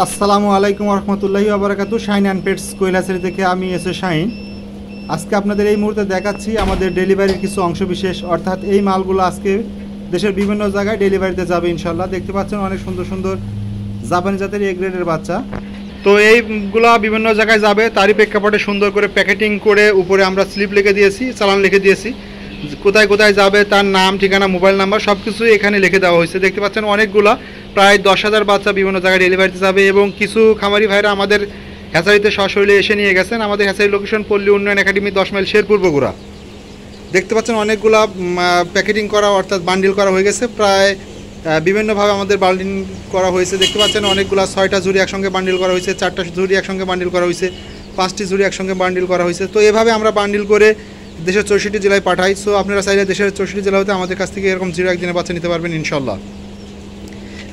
আসসালামু আলাইকুম রহমতুল্লাহি ওবারাকাতু। শাইন অ্যান্ড পেটস কৈলাসের থেকে আমি এসে শাইন। আজকে আপনাদের এই মুহূর্তে দেখাচ্ছি আমাদের ডেলিভারির কিছু অংশবিশেষ, অর্থাৎ এই মালগুলো আজকে দেশের বিভিন্ন জায়গায় ডেলিভারিতে যাবে ইনশাল্লাহ। দেখতে পাচ্ছেন অনেক সুন্দর সুন্দর জাপানি জাতের এ গ্রেডের বাচ্চা। তো এইগুলা বিভিন্ন জায়গায় যাবে, তারই প্রেক্ষাপটে সুন্দর করে প্যাকেটিং করে উপরে আমরা স্লিপ লিখে দিয়েছি, চালান লিখে দিয়েছি, কোথায় কোথায় যাবে তার নাম, ঠিকানা, মোবাইল নাম্বার সব কিছু এখানে লিখে দেওয়া হয়েছে। দেখতে পাচ্ছেন অনেকগুলা প্রায় 10,000 বাচ্চা বিভিন্ন জায়গায় ডেলিভারিতে যাবে এবং কিছু খামারি ভাইরা আমাদের হ্যাচারিতে সশরীরে এসে নিয়ে গেছেন। আমাদের হ্যাচারি লোকেশন পল্লী উন্নয়ন একাডেমি 10 মাইল শেরপুর বগুড়া। দেখতে পাচ্ছেন অনেকগুলা প্যাকেটিং করা অর্থাৎ বান্ডিল করা হয়ে গেছে, প্রায় বিভিন্নভাবে আমাদের বান্ডিল করা হয়েছে। দেখতে পাচ্ছেন অনেকগুলা 6টা ঝুড়ি একসঙ্গে বান্ডিল করা হয়েছে, 4টা ঝুড়ি একসঙ্গে বান্ডিল করা হয়েছে, 5টি ঝুড়ি একসঙ্গে বান্ডিল করা হয়েছে। তো এভাবে আমরা বান্ডিল করে দেশের 64 জেলায় পাঠাই। সো আপনারা চাইলে দেশের 64 জেলা হতে আমাদের কাছ থেকে এরকম 0-1 দিনের বাচ্চা নিতে পারবেন ইনশাল্লাহ।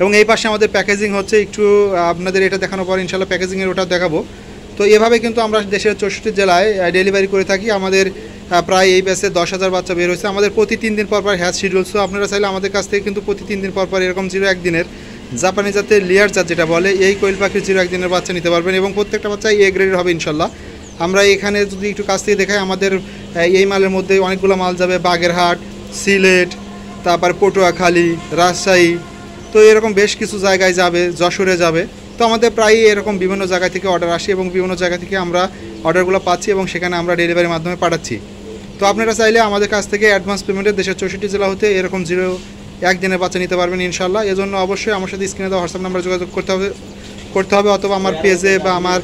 এবং এই পাশে আমাদের প্যাকেজিং হচ্ছে, একটু আপনাদের এটা দেখানোর পর ইনশাল্লাহ প্যাকেজিংয়ের ওটা দেখাবো। তো এভাবে কিন্তু আমরা দেশের 64 জেলায় ডেলিভারি করে থাকি। আমাদের প্রায় এই ব্যাচে 10,000 বাচ্চা বের হয়েছে। আমাদের প্রতি 3 দিন পর পর হ্যাচ শিডিউল। সো আপনারা চাইলে আমাদের কাছ থেকে কিন্তু প্রতি 3 দিন পর পর এরকম 0-1 দিনের জাপানি জাতের লেয়ার জাত যেটা বলে এই কোয়েল পাখির 0-1 দিনের বাচ্চা নিতে পারবেন এবং প্রত্যেকটা বাচ্চা এ গ্রেডের হবে ইনশাল্লাহ। আমরা এখানে যদি একটু কাছ থেকে দেখাই, আমাদের এই মালের মধ্যে অনেকগুলো মাল যাবে বাগেরহাট, সিলেট, তারপর পটুয়াখালী, রাজশাহী, তো এরকম বেশ কিছু জায়গায় যাবে, যশোরে যাবে। তো আমাদের প্রায়ই এরকম বিভিন্ন জায়গা থেকে অর্ডার আসে এবং বিভিন্ন জায়গা থেকে আমরা অর্ডারগুলো পাচ্ছি এবং সেখানে আমরা ডেলিভারির মাধ্যমে পাঠাচ্ছি। তো আপনারা চাইলে আমাদের কাছ থেকে অ্যাডভান্স পেমেন্টে দেশের 64 জেলা হতে এরকম 0-1 দিনের বাচ্চা নিতে পারবেন ইনশাল্লাহ। এজন্য অবশ্যই আমার সাথে স্ক্রিনে দেওয়া হোয়াটসঅ্যাপ নাম্বার যোগাযোগ করতে হবে অথবা আমার পেজে বা আমার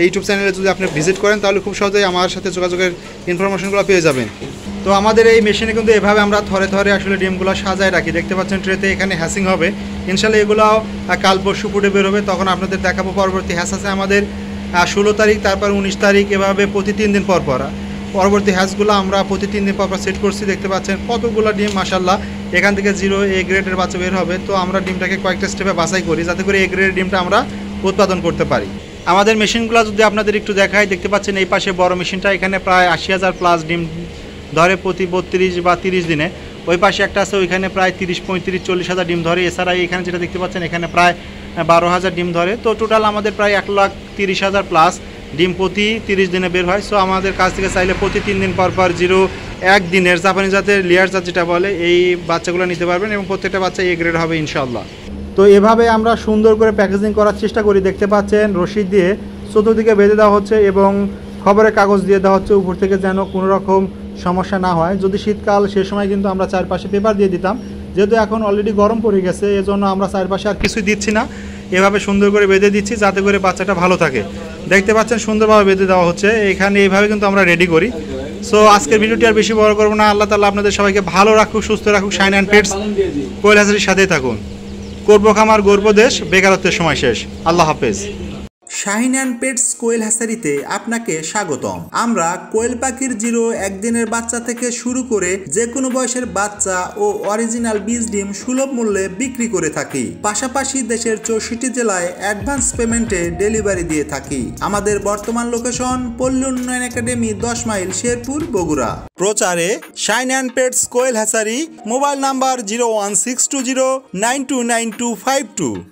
ইউটিউব চ্যানেলে যদি আপনি ভিজিট করেন তাহলে খুব সহজেই আমার সাথে যোগাযোগের ইনফরমেশনগুলো পেয়ে যাবেন। তো আমাদের এই মেশিনে কিন্তু এভাবে আমরা থরে থরে আসলে ডিমগুলো সাজায় রাখি। দেখতে পাচ্ছেন ট্রেতে এখানে হ্যাসিং হবে ইনশাল্লাহ। এগুলো কাল পরশু ফুটে বের হবে, তখন আপনাদের দেখাবো। পরবর্তী হ্যাস আছে আমাদের 16 তারিখ, তারপর 19 তারিখ, এভাবে প্রতি 3 দিন পর পর পরবর্তী হ্যাচগুলো আমরা প্রতি 3 দিন পর পর সেট করছি। দেখতে পাচ্ছেন কতগুলো ডিম মাশাল্লাহ। এখান থেকে 0 এ গ্রেডের বাচ্চা বের হবে। তো আমরা ডিমটাকে কয়েকটা স্টেপে বাছাই করি যাতে করে এ গ্রেডের ডিমটা আমরা উৎপাদন করতে পারি। আমাদের মেশিনগুলো যদি আপনাদের একটু দেখাই, দেখতে পাচ্ছেন এই পাশে বড় মেশিনটা, এখানে প্রায় 80,000 প্লাস ডিম ধরে প্রতি 32 বা 30 দিনে। ওই পাশে একটা আছে, ওইখানে প্রায় 30, 35, 40,000 ডিম ধরে। এছাড়া এখানে যেটা দেখতে পাচ্ছেন এখানে প্রায় 12,000 ডিম ধরে। তো টোটাল আমাদের প্রায় 1,30,000 প্লাস ডিম প্রতি 30 দিনে বের হয়। সো আমাদের কাছ থেকে চাইলে প্রতি 3 দিন পর পর 0-1 দিনের জাপানি জাতের লেয়ার জাত যেটা বলে এই বাচ্চাগুলো নিতে পারবেন এবং প্রত্যেকটা বাচ্চা এ গ্রেড হবে ইনশাআল্লাহ। তো এভাবে আমরা সুন্দর করে প্যাকেজিং করার চেষ্টা করি। দেখতে পাচ্ছেন রশি দিয়ে চতুর্দিকে বেঁধে দেওয়া হচ্ছে এবং খবরের কাগজ দিয়ে দেওয়া হচ্ছে উপর থেকে, যেন কোনো রকম সমস্যা না হয়। যদি শীতকাল, সে সময় কিন্তু আমরা চারপাশে পেপার দিয়ে দিতাম। যেহেতু এখন অলরেডি গরম পড়ে গেছে, এজন্য আমরা চারপাশে আর কিছুই দিচ্ছি না, এভাবে সুন্দর করে বেঁধে দিচ্ছি যাতে করে বাচ্চাটা ভালো থাকে। দেখতে পাচ্ছেন সুন্দরভাবে বেঁধে দেওয়া হচ্ছে এখানে, এইভাবে কিন্তু আমরা রেডি করি। সো আজকের ভিডিওটি আর বেশি বড় করবো না। আল্লাহ তাআলা আপনাদের সবাইকে ভালো রাখুক, সুস্থ রাখুক। শাইন অ্যান্ড পেটস কোয়েল হ্যাচারির সাথেই থাকুন। করবো খামার, গর্ব দেশ, বেকারত্বের সময় শেষ। আল্লাহ হাফেজ। শাহিন অ্যান্ড পেটস কোয়েল হ্যাচারিতে আপনাকে স্বাগতম। আমরা কোয়েল পাখির 0-1 দিনের বাচ্চা থেকে শুরু করে যে কোনো বয়সের বাচ্চা ও অরিজিনাল বীজ ডিম সুলভ মূল্যে বিক্রি করে থাকি। পাশাপাশি দেশের 64 জেলায় অ্যাডভান্স পেমেন্টে ডেলিভারি দিয়ে থাকি। আমাদের বর্তমান লোকেশন পল্লী উন্নয়ন একাডেমি 10 মাইল শেরপুর বগুড়া। প্রচারে Shahin and pets quail hatchery. Mobile number 01620929252।